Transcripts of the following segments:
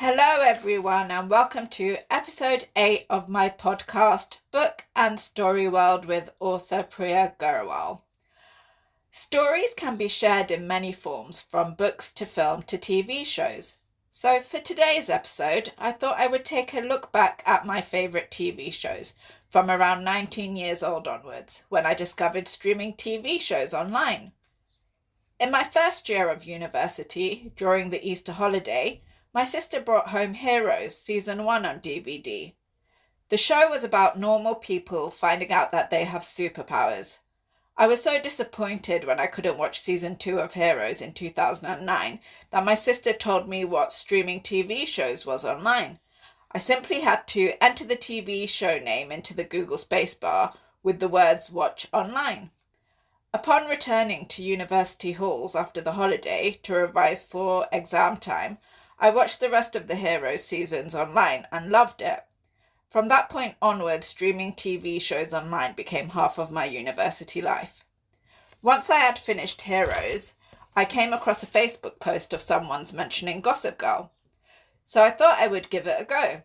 Hello, everyone, and welcome to episode 8 of my podcast, Book and Story World with author Priya Gurwal. Stories can be shared in many forms, from books to film to TV shows. So for today's episode, I thought I would take a look back at my favourite TV shows from around 19 years old onwards, when I discovered streaming TV shows online. In my first year of university, during the Easter holiday, my sister brought home Heroes Season 1 on DVD. The show was about normal people finding out that they have superpowers. I was so disappointed when I couldn't watch Season 2 of Heroes in 2009 that my sister told me what streaming TV shows was online. I simply had to enter the TV show name into the Google spacebar with the words "watch online." Upon returning to university halls after the holiday to revise for exam time, I watched the rest of the Heroes seasons online and loved it. From that point onward, streaming TV shows online became half of my university life. Once I had finished Heroes, I came across a Facebook post of someone's mentioning Gossip Girl, so I thought I would give it a go.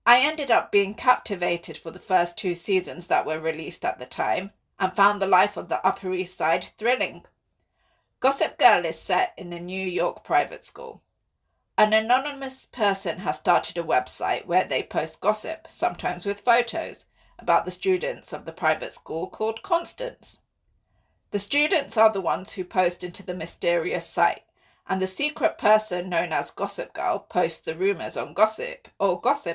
I ended up being captivated for the first 2 seasons that were released at the time and found the life of the Upper East Side thrilling. Gossip Girl is set in a New York private school. An anonymous person has started a website where they post gossip, sometimes with photos, about the students of the private school called Constance. The students are the ones who post into the mysterious site, and the secret person known as Gossip Girl posts the rumours on gossip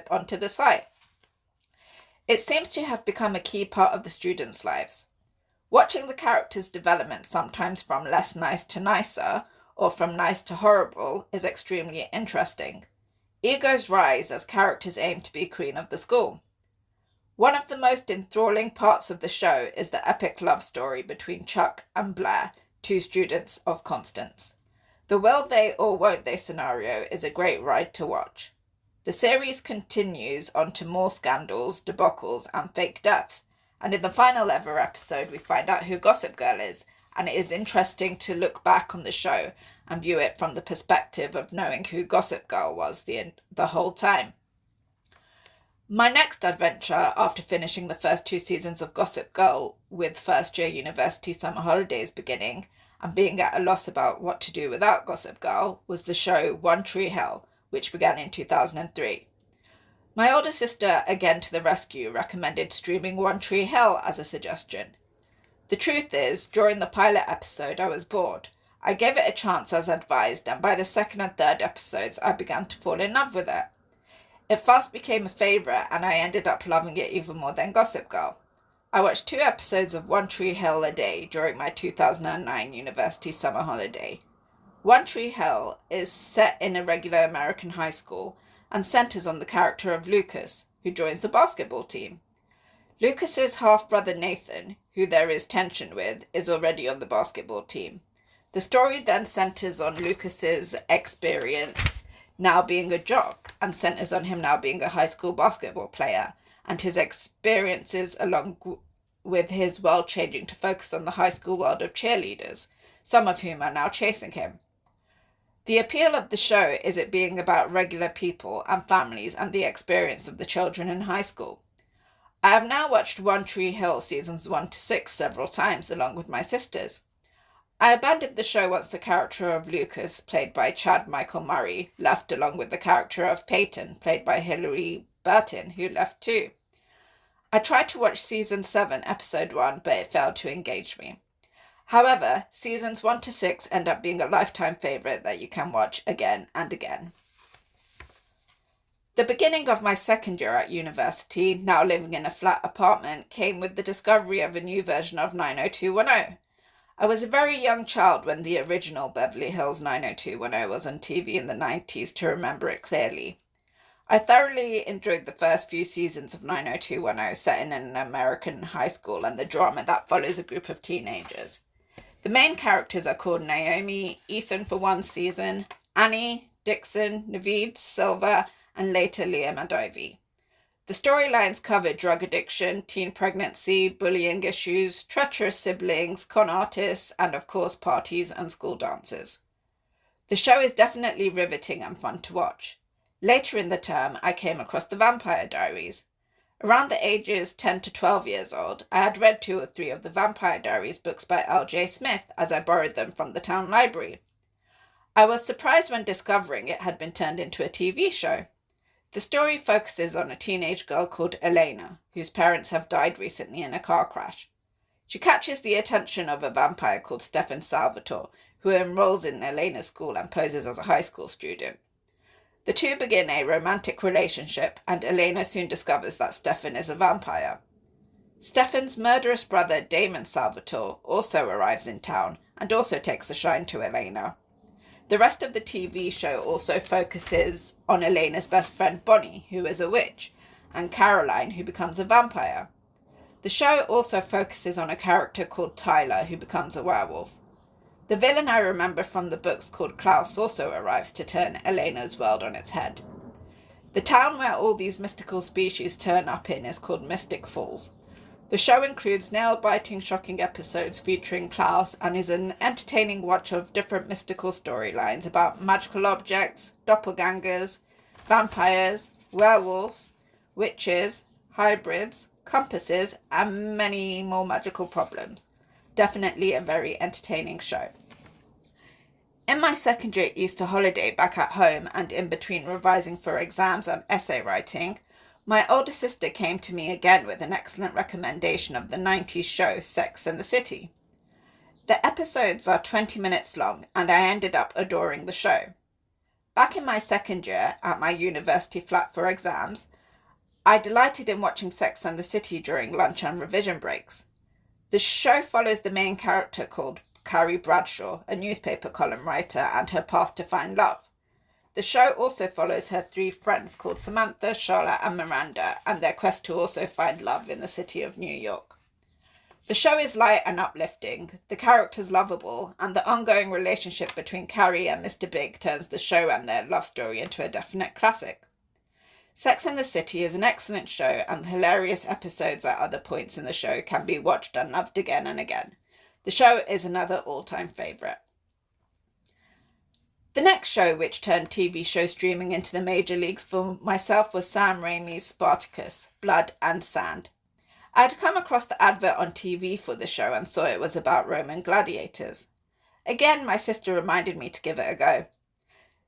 onto the site. It seems to have become a key part of the students' lives. Watching the characters' development, sometimes from less nice to nicer, or from nice to horrible, is extremely interesting. Egos rise as characters aim to be queen of the school. One of the most enthralling parts of the show is the epic love story between Chuck and Blair, 2 students of Constance. The will they or won't they scenario is a great ride to watch. The series continues on to more scandals, debacles, and fake deaths, and in the final ever episode we find out who Gossip Girl is, and it is interesting to look back on the show and view it from the perspective of knowing who Gossip Girl was the whole time. My next adventure, after finishing the first 2 seasons of Gossip Girl with first year university summer holidays beginning and being at a loss about what to do without Gossip Girl, was the show One Tree Hill, which began in 2003. My older sister, again to the rescue, recommended streaming One Tree Hill as a suggestion. The truth is, during the pilot episode I was bored. I gave it a chance as advised, and by the 2nd and 3rd episodes I began to fall in love with it. It fast became a favourite, and I ended up loving it even more than Gossip Girl. I watched 2 episodes of One Tree Hill a day during my 2009 university summer holiday. One Tree Hill is set in a regular American high school and centres on the character of Lucas, who joins the basketball team. Lucas's half-brother Nathan, who there is tension with, is already on the basketball team. The story then centres on Lucas's experience now being a jock and centres on him now being a high school basketball player, and his experiences along with his world changing to focus on the high school world of cheerleaders, some of whom are now chasing him. The appeal of the show is it being about regular people and families and the experience of the children in high school. I have now watched One Tree Hill seasons 1 to 6 several times along with my sisters. I abandoned the show once the character of Lucas, played by Chad Michael Murray, left, along with the character of Peyton, played by Hilary Burton, who left too. I tried to watch season 7, episode 1, but it failed to engage me. However, seasons 1 to 6 end up being a lifetime favourite that you can watch again and again. The beginning of my second year at university, now living in a flat apartment, came with the discovery of a new version of 90210. I was a very young child when the original Beverly Hills 90210 was on TV in the 90s to remember it clearly. I thoroughly enjoyed the first few seasons of 90210 set in an American high school and the drama that follows a group of teenagers. The main characters are called Naomi, Ethan for 1 season, Annie, Dixon, Naveed, Silva, and later Liam and Ivy. The storylines cover drug addiction, teen pregnancy, bullying issues, treacherous siblings, con artists, and of course parties and school dances. The show is definitely riveting and fun to watch. Later in the term, I came across the Vampire Diaries. Around the ages 10 to 12 years old, I had read 2 or 3 of the Vampire Diaries books by L.J. Smith as I borrowed them from the town library. I was surprised when discovering it had been turned into a TV show. The story focuses on a teenage girl called Elena, whose parents have died recently in a car crash. She catches the attention of a vampire called Stefan Salvatore, who enrolls in Elena's school and poses as a high school student. The two begin a romantic relationship, and Elena soon discovers that Stefan is a vampire. Stefan's murderous brother Damon Salvatore also arrives in town and also takes a shine to Elena. The rest of the TV show also focuses on Elena's best friend Bonnie, who is a witch, and Caroline, who becomes a vampire. The show also focuses on a character called Tyler, who becomes a werewolf. The villain I remember from the books called Klaus also arrives to turn Elena's world on its head. The town where all these mystical species turn up in is called Mystic Falls. The show includes nail-biting, shocking episodes featuring Klaus and is an entertaining watch of different mystical storylines about magical objects, doppelgangers, vampires, werewolves, witches, hybrids, compasses, and many more magical problems. Definitely a very entertaining show. In my second year Easter holiday back at home and in between revising for exams and essay writing, my older sister came to me again with an excellent recommendation of the 90s show Sex and the City. The episodes are 20 minutes long and I ended up adoring the show. Back in my second year at my university flat for exams, I delighted in watching Sex and the City during lunch and revision breaks. The show follows the main character called Carrie Bradshaw, a newspaper column writer, and her path to find love. The show also follows her 3 friends called Samantha, Charlotte, and Miranda, and their quest to also find love in the city of New York. The show is light and uplifting, the characters lovable, and the ongoing relationship between Carrie and Mr. Big turns the show and their love story into a definite classic. Sex and the City is an excellent show, and the hilarious episodes at other points in the show can be watched and loved again and again. The show is another all-time favourite. The next show which turned TV show streaming into the major leagues for myself was Sam Raimi's Spartacus, Blood and Sand. I had come across the advert on TV for the show and saw it was about Roman gladiators. Again, my sister reminded me to give it a go.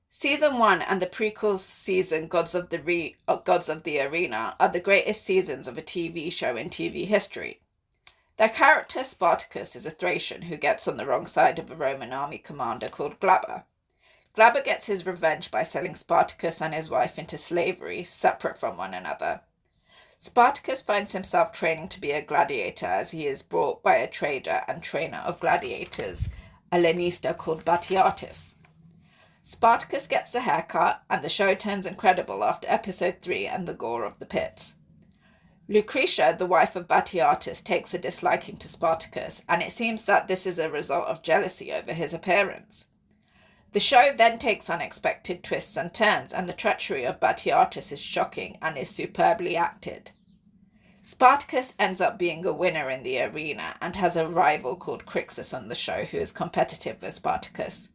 Season 1 and the prequel season Gods of the Arena are the greatest seasons of a TV show in TV history. Their character Spartacus is a Thracian who gets on the wrong side of a Roman army commander called Glaber. Glaber gets his revenge by selling Spartacus and his wife into slavery, separate from one another. Spartacus finds himself training to be a gladiator as he is brought by a trader and trainer of gladiators, a Lenista called Batiatus. Spartacus gets a haircut, and the show turns incredible after episode 3 and the gore of the pits. Lucretia, the wife of Batiatus, takes a disliking to Spartacus, and it seems that this is a result of jealousy over his appearance. The show then takes unexpected twists and turns, and the treachery of Batiatus is shocking and is superbly acted. Spartacus ends up being a winner in the arena and has a rival called Crixus on the show who is competitive with Spartacus.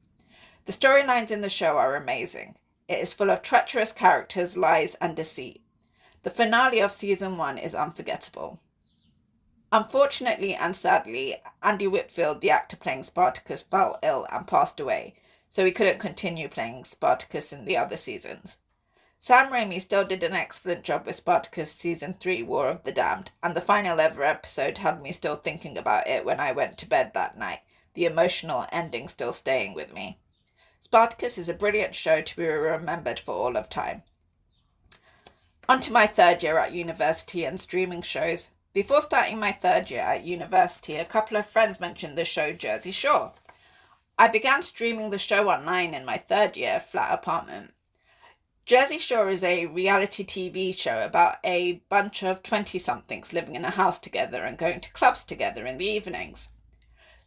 The storylines in the show are amazing. It is full of treacherous characters, lies, and deceit. The finale of season 1 is unforgettable. Unfortunately and sadly, Andy Whitfield, the actor playing Spartacus, fell ill and passed away, so he couldn't continue playing Spartacus in the other seasons. Sam Raimi still did an excellent job with Spartacus Season 3, War of the Damned, and the final ever episode had me still thinking about it when I went to bed that night, the emotional ending still staying with me. Spartacus is a brilliant show to be remembered for all of time. On to my third year at university and streaming shows. Before starting my third year at university, a couple of friends mentioned the show Jersey Shore. I began streaming the show online in my third year flat apartment. Jersey Shore is a reality TV show about a bunch of 20-somethings living in a house together and going to clubs together in the evenings.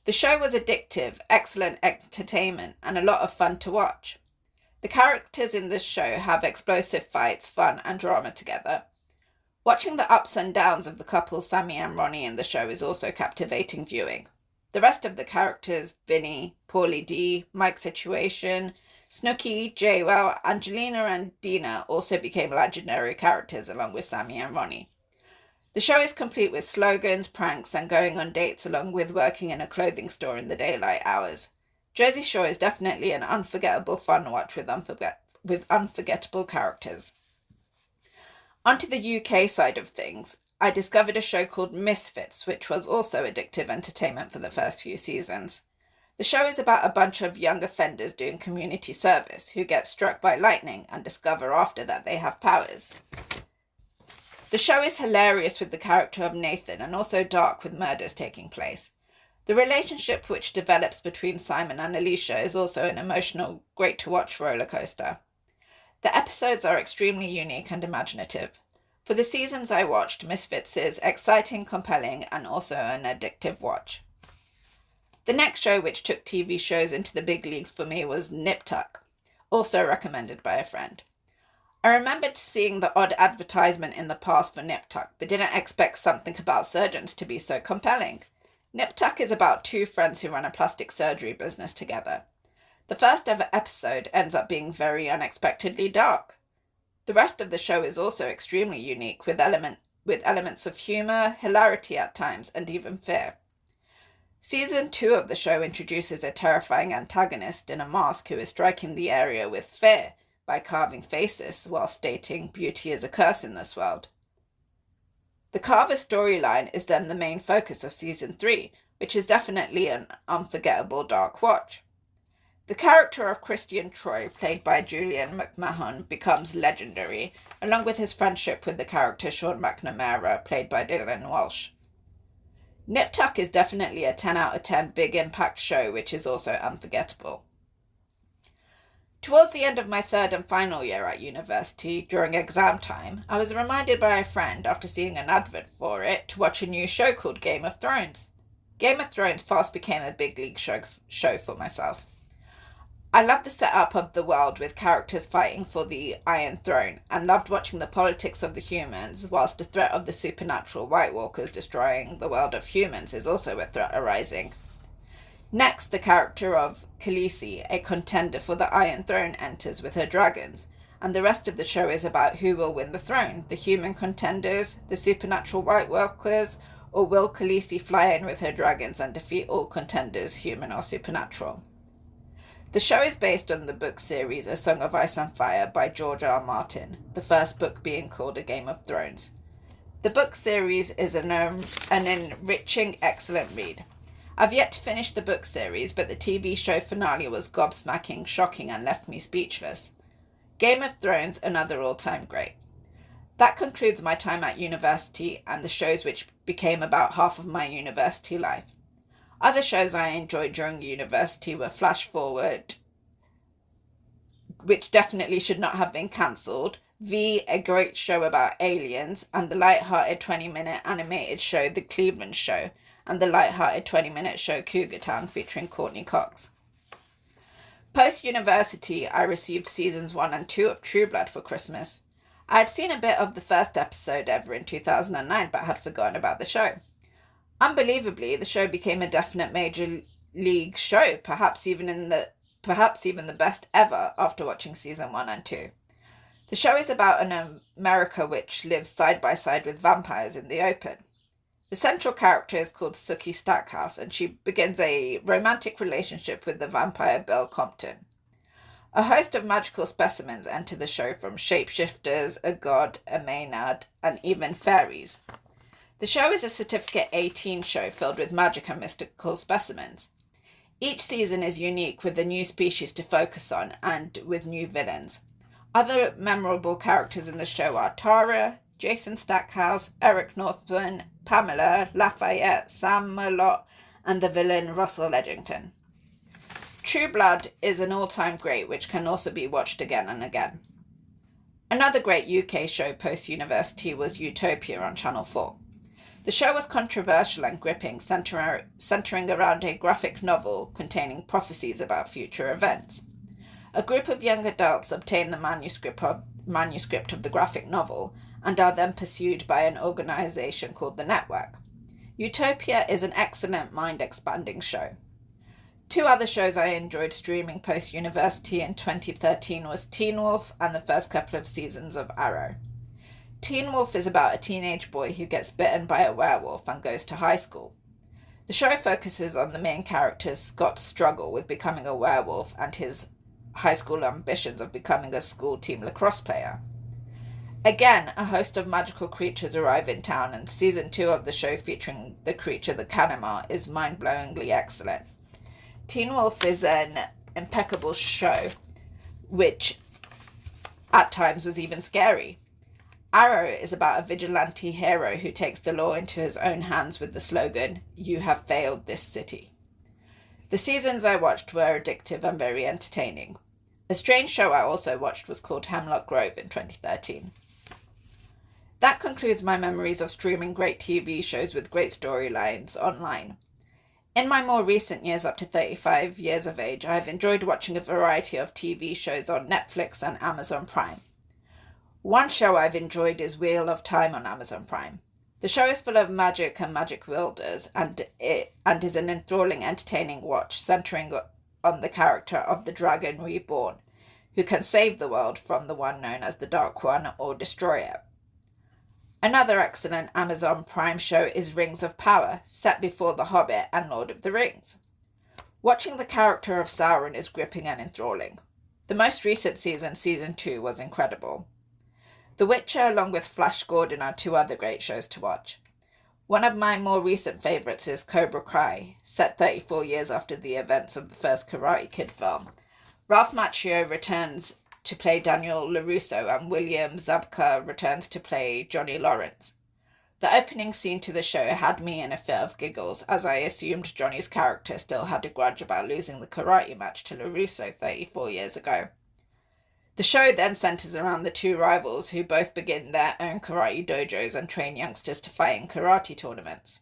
The show was addictive, excellent entertainment, and a lot of fun to watch. The characters in this show have explosive fights, fun, and drama together. Watching the ups and downs of the couple Sammy and Ronnie in the show is also captivating viewing. The rest of the characters, Vinny, Paulie D, Mike Situation, Snooki, Jaywell, Angelina and Dina also became legendary characters along with Sammy and Ronnie. The show is complete with slogans, pranks, and going on dates along with working in a clothing store in the daylight hours. Jersey Shore is definitely an unforgettable fun watch with unforgettable characters. Onto the UK side of things, I discovered a show called Misfits, which was also addictive entertainment for the first few seasons. The show is about a bunch of young offenders doing community service who get struck by lightning and discover after that they have powers. The show is hilarious with the character of Nathan and also dark with murders taking place. The relationship which develops between Simon and Alicia is also an emotional, great-to-watch roller coaster. The episodes are extremely unique and imaginative. For the seasons I watched, Misfits is exciting, compelling, and also an addictive watch. The next show which took TV shows into the big leagues for me was Nip Tuck, also recommended by a friend. I remembered seeing the odd advertisement in the past for Nip Tuck, but didn't expect something about surgeons to be so compelling. Nip Tuck is about two friends who run a plastic surgery business together. The first ever episode ends up being very unexpectedly dark. The rest of the show is also extremely unique, with elements of humour, hilarity at times, and even fear. Season 2 of the show introduces a terrifying antagonist in a mask who is striking the area with fear by carving faces while stating beauty is a curse in this world. The Carver storyline is then the main focus of Season 3, which is definitely an unforgettable dark watch. The character of Christian Troy, played by Julian McMahon, becomes legendary, along with his friendship with the character Sean McNamara, played by Dylan Walsh. Nip Tuck is definitely a 10 out of 10 big impact show, which is also unforgettable. Towards the end of my third and final year at university, during exam time, I was reminded by a friend, after seeing an advert for it, to watch a new show called Game of Thrones. Game of Thrones fast became a big league show for myself. I loved the setup of the world with characters fighting for the Iron Throne, and loved watching the politics of the humans, whilst the threat of the supernatural White Walkers destroying the world of humans is also a threat arising. Next, the character of Khaleesi, a contender for the Iron Throne, enters with her dragons, and the rest of the show is about who will win the throne, the human contenders, the supernatural White Walkers, or will Khaleesi fly in with her dragons and defeat all contenders, human or supernatural? The show is based on the book series A Song of Ice and Fire by George R. Martin, the first book being called A Game of Thrones. The book series is an enriching, excellent read. I've yet to finish the book series, but the TV show finale was gobsmacking, shocking, and left me speechless. Game of Thrones, another all-time great. That concludes my time at university and the shows which became about half of my university life. Other shows I enjoyed during university were Flash Forward, which definitely should not have been cancelled, V, a great show about aliens, and the light-hearted 20-minute animated show The Cleveland Show, and the light-hearted 20-minute show Cougar Town featuring Courtney Cox. Post-university, I received seasons 1 and 2 of True Blood for Christmas. I had seen a bit of the first episode ever in 2009, but had forgotten about the show. Unbelievably, the show became a definite major league show, perhaps even the best ever after watching season 1 and 2. The show is about an America which lives side by side with vampires in the open. The central character is called Sookie Stackhouse, and she begins a romantic relationship with the vampire Bill Compton. A host of magical specimens enter the show, from shapeshifters, a god, a Maynard, and even fairies. The show is a Certificate 18 show filled with magic and mystical specimens. Each season is unique, with a new species to focus on and with new villains. Other memorable characters in the show are Tara, Jason Stackhouse, Eric Northman, Pamela, Lafayette, Sam Merlot, and the villain Russell Edgington. True Blood is an all-time great which can also be watched again and again. Another great UK show post-university was Utopia on Channel 4. The show was controversial and gripping, centering around a graphic novel containing prophecies about future events. A group of young adults obtain the manuscript of the graphic novel and are then pursued by an organisation called the Network. Utopia is an excellent mind-expanding show. Two other shows I enjoyed streaming post-university in 2013 was Teen Wolf and the first couple of seasons of Arrow. Teen Wolf is about a teenage boy who gets bitten by a werewolf and goes to high school. The show focuses on the main character Scott's struggle with becoming a werewolf and his high school ambitions of becoming a school team lacrosse player. Again, a host of magical creatures arrive in town, and season 2 of the show featuring the creature the Kanema is mind-blowingly excellent. Teen Wolf is an impeccable show, which at times was even scary. Arrow is about a vigilante hero who takes the law into his own hands with the slogan, "You have failed this city." The seasons I watched were addictive and very entertaining. A strange show I also watched was called Hemlock Grove in 2013. That concludes my memories of streaming great TV shows with great storylines online. In my more recent years, up to 35 years of age, I have enjoyed watching a variety of TV shows on Netflix and Amazon Prime. One show I've enjoyed is Wheel of Time on Amazon Prime. The show is full of magic and magic wielders, and is an enthralling, entertaining watch centering on the character of the Dragon Reborn, who can save the world from the one known as the Dark One or destroy it. Another excellent Amazon Prime show is Rings of Power, set before The Hobbit and Lord of the Rings. Watching the character of Sauron is gripping and enthralling. The most recent season, season 2, was incredible. The Witcher along with Flash Gordon are two other great shows to watch. One of my more recent favourites is Cobra Kai, set 34 years after the events of the first Karate Kid film. Ralph Macchio returns to play Daniel LaRusso, and William Zabka returns to play Johnny Lawrence. The opening scene to the show had me in a fit of giggles, as I assumed Johnny's character still had a grudge about losing the karate match to LaRusso 34 years ago. The show then centres around the two rivals who both begin their own karate dojos and train youngsters to fight in karate tournaments.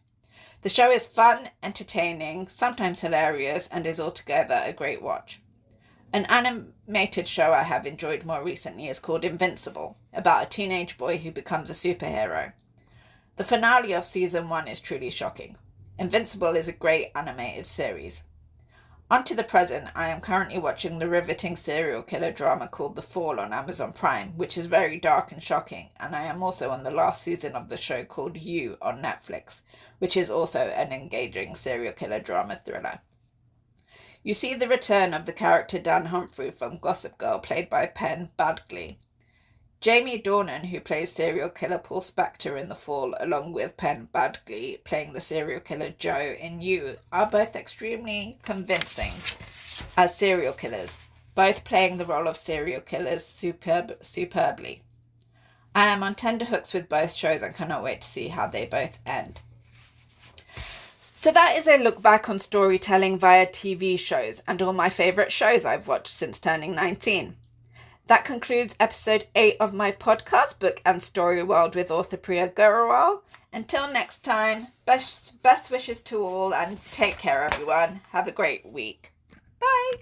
The show is fun, entertaining, sometimes hilarious, and is altogether a great watch. An animated show I have enjoyed more recently is called Invincible, about a teenage boy who becomes a superhero. The finale of season 1 is truly shocking. Invincible is a great animated series. On to the present, I am currently watching the riveting serial killer drama called The Fall on Amazon Prime, which is very dark and shocking, and I am also on the last season of the show called You on Netflix, which is also an engaging serial killer drama thriller. You see the return of the character Dan Humphrey from Gossip Girl, played by Penn Badgley. Jamie Dornan, who plays serial killer Paul Spector in The Fall, along with Penn Badgley playing the serial killer Joe in You, are both extremely convincing as serial killers, both playing the role of serial killers superbly. I am on tenterhooks with both shows and cannot wait to see how they both end. So that is a look back on storytelling via TV shows and all my favourite shows I've watched since turning 19. That concludes episode 8 of my podcast, Book and Story World with author Priya Gurwal. Until next time, best wishes to all and take care everyone. Have a great week. Bye.